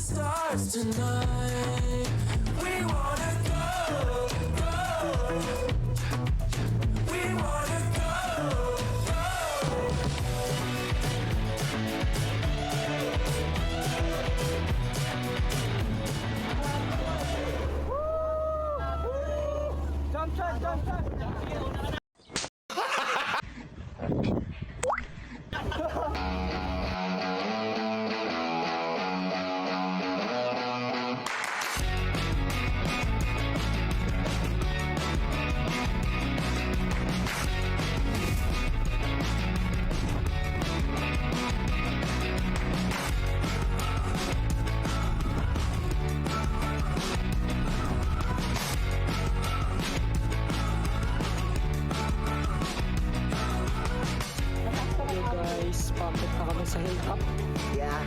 stars tonight. We wanna go, go. We wanna go, go. Jump shot, jump shot. Hello guys, papit na kami sa hilltop. Yeah.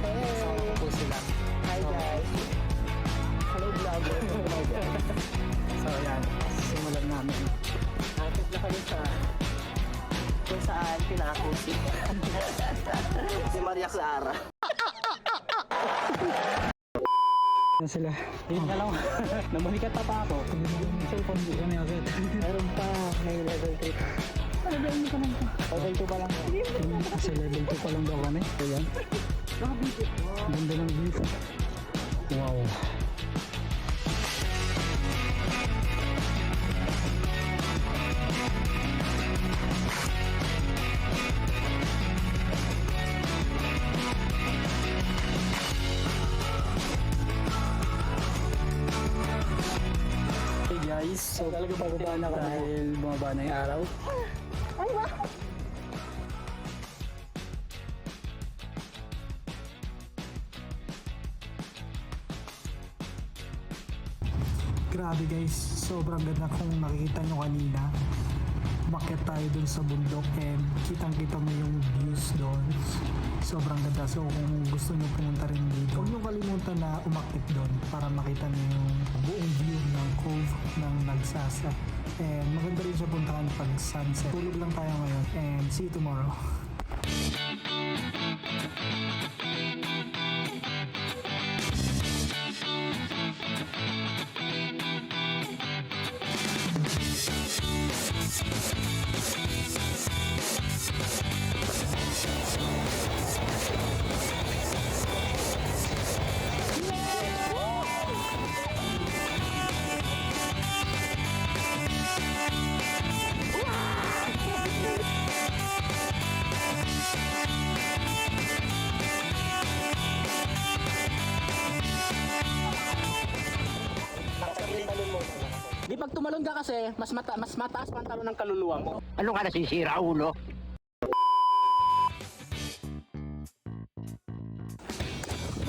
Kasama ko po sila. Hi guys. Hello vlogger. So yan, simulan namin. Akit na kami sa kung saan pinako si Maria Clara. Yan sila. Yun na lang. Namalikat pa ako. Yung cellphone ko kami agad. Meron pa, may level 3 pa. Level 2 pa lang. Kasi level 2 pa lang daw kami. So yan. Ganda ng view. Wow. Hey guys, so talaga bababa na kami dahil bumaba na yung araw. Grabe guys, sobrang ganda kung nakikita nyo kanina. Umakyat tayo dun sa bundok and kitang-kita mo yung views doon. Sobrang ganda. So kung gusto nyo pumunta rin dito, huwag nyo kalimutan na umakyat doon para makita nyo yung buong view ng cove ng Nagsasa. And maganda rin siya puntahan pag sunset. Tulog lang tayo ngayon and see you tomorrow. Di pag tumalon ka kasi, mas mataas pa ang talon ng kaluluwa mo. Ano ka nasisira, ulo?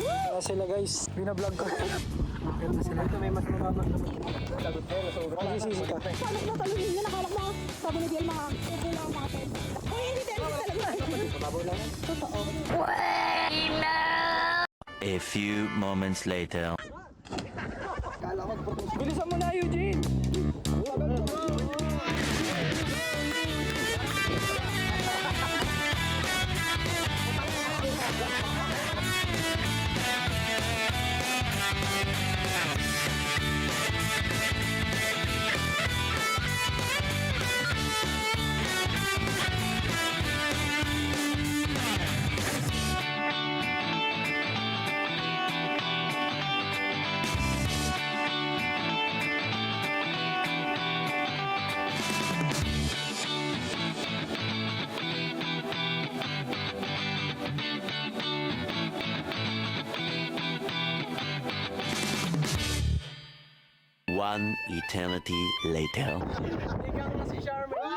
Kaya sila guys, binablog ko. Bakit na sila? Ito may mas mababag na sagot tayo, magsisisi ka. Paano mo talunin niya? Nakalak na. Sabi ni Biel, upo lang mga pen. Uy, hindi tayo talaga. Mababaw lang. Totoo. A few moments later. Bilisan mo na, Eugene! One eternity later. Ikaw na si Charmaine.